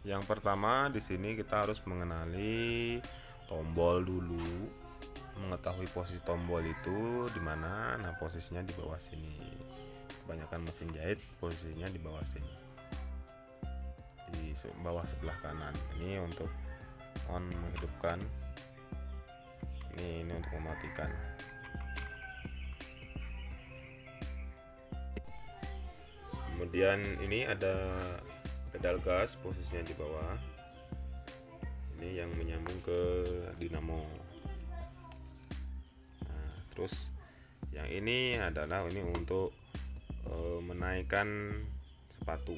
Yang pertama di sini kita harus mengenali tombol dulu, mengetahui posisi tombol itu di mana. Nah, posisinya di bawah sini. Kebanyakan mesin jahit posisinya di bawah sini, di bawah sebelah kanan. Ini untuk on, menghidupkan. Ini untuk mematikan. Kemudian ini ada pedal gas, posisinya di bawah. Ini yang menyambung ke dinamo. Nah, terus yang ini adalah untuk menaikkan sepatu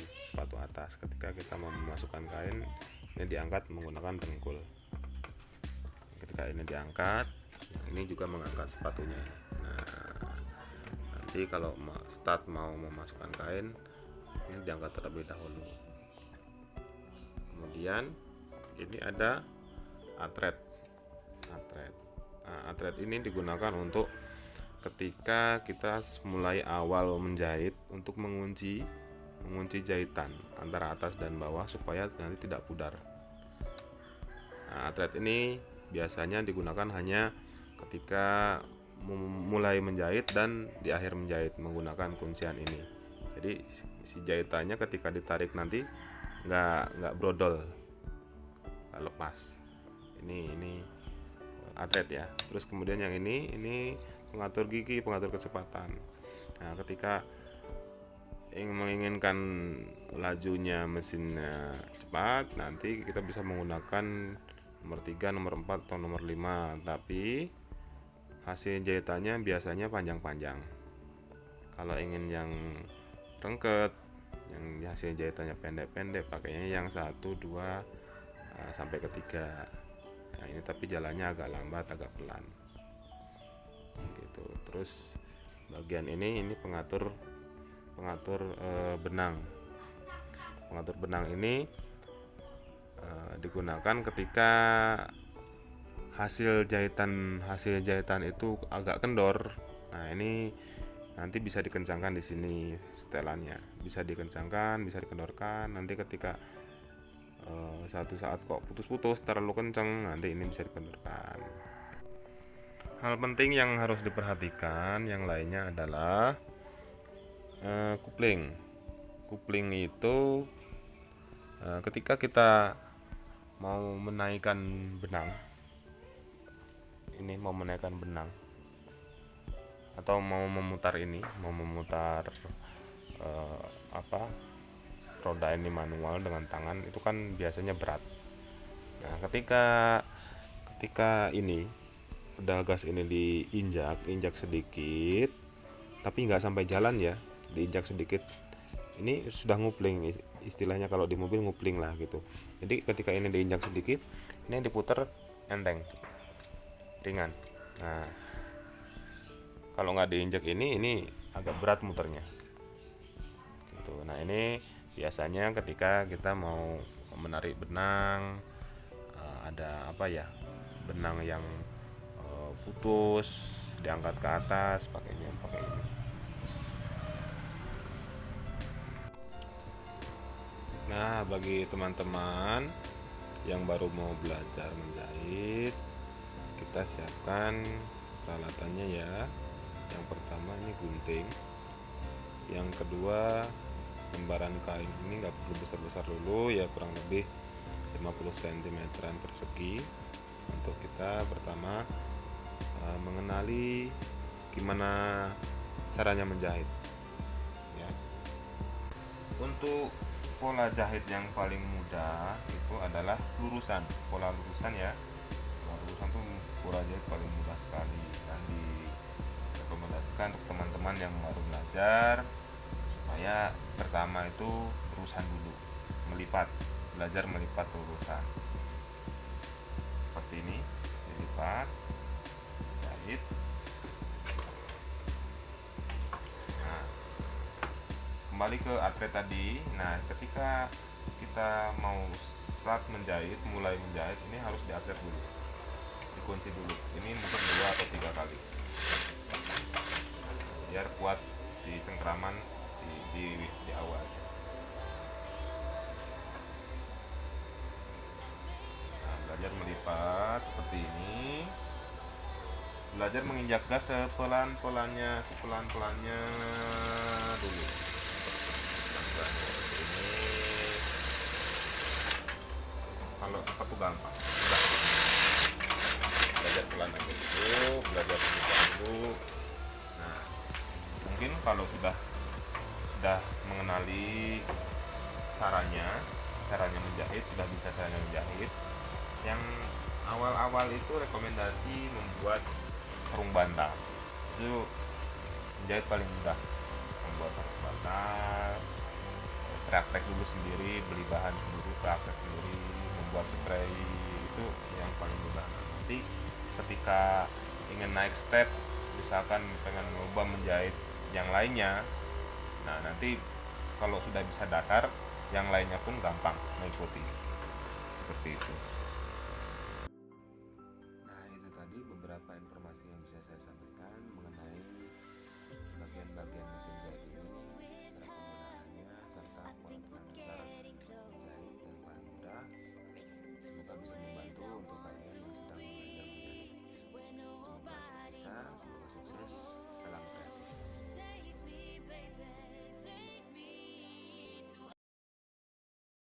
atas. Ketika kita mau memasukkan kain, ini diangkat menggunakan dengkul. Ketika ini diangkat, ini juga mengangkat sepatunya. Nah, nanti kalau start mau memasukkan kain, ini diangkat terlebih dahulu. Kemudian ini ada atret. Nah, atret ini digunakan untuk ketika kita mulai awal menjahit, untuk mengunci jahitan antara atas dan bawah supaya nanti tidak pudar. Nah, atret ini biasanya digunakan hanya ketika mulai menjahit dan di akhir menjahit menggunakan kuncian ini. Jadi si jahitannya ketika ditarik nanti nggak brodol, nggak lepas. Ini atret ya. Terus kemudian yang ini pengatur gigi, pengatur kecepatan. Nah, ketika menginginkan lajunya mesinnya cepat, nanti kita bisa menggunakan nomor 3, nomor 4 atau nomor 5. Tapi hasil jahitannya biasanya panjang-panjang. Kalau ingin yang rengket, yang hasil jahitannya pendek-pendek, pakainya yang 1, 2 sampai ke 3. Nah, ini tapi jalannya agak lambat, agak pelan gitu. Terus bagian ini pengatur benang. Pengatur benang ini digunakan ketika hasil jahitan itu agak kendor. Nah, ini nanti bisa dikencangkan di sini setelannya, bisa dikencangkan, bisa dikendorkan. Nanti ketika satu saat kok putus-putus terlalu kencang, nanti ini bisa dikendorkan. Hal penting yang harus diperhatikan yang lainnya adalah kupling. Kupling itu ketika kita mau menaikkan benang, atau mau memutar roda ini manual dengan tangan, itu kan biasanya berat. Nah, ketika ini pedal gas ini diinjak sedikit, tapi nggak sampai jalan ya, diinjak sedikit, ini sudah ngupling, istilahnya kalau di mobil ngupling lah gitu. Jadi ketika ini diinjak sedikit, ini diputar enteng, ringan. Nah, kalau nggak diinjak ini agak berat muternya gitu. Nah, ini biasanya ketika kita mau menarik benang, ada benang yang putus, diangkat ke atas, pakai ini. Nah, bagi teman-teman yang baru mau belajar menjahit, kita siapkan peralatannya ya. Yang pertama ini gunting, yang kedua lembaran kain. Ini nggak perlu besar-besar dulu ya, kurang lebih 50 cm persegi. Untuk kita pertama mengenali gimana caranya menjahit ya. Untuk pola jahit yang paling mudah itu adalah lurusan, pola lurusan ya. Pola lurusan tuh pola jahit paling mudah sekali, dan direkomendasikan untuk teman-teman yang baru belajar supaya pertama itu lurusan dulu, melipat belajar melipat lulusan seperti ini, dilipat, jahit. Nah, kembali ke atlet tadi. Nah, ketika kita mau start menjahit, mulai menjahit, ini harus diatlet dulu, dikunci dulu. Ini mungkin 2 atau 3 kali biar kuat di cengkraman di awal. Nah, belajar melipat seperti ini, belajar menginjak gas sepelan-pelannya dulu. Pelan-pelannya seperti ini. Kalau cepat tuh gampang, mudah. Belajar pelan aja dulu, belajar melipat dulu. Nah, mungkin kalau sudah mengenali caranya menjahit, sudah bisa caranya menjahit. Yang awal-awal itu rekomendasi membuat sarung bantal. Itu menjahit paling mudah. Membuat sarung bantal, praktek dulu sendiri, beli bahan sendiri, praktek sendiri, membuat spray, itu yang paling mudah. Nanti ketika ingin naik step, misalkan pengen coba menjahit yang lainnya, nah nanti kalau sudah bisa dasar, yang lainnya pun gampang mengikuti, seperti itu.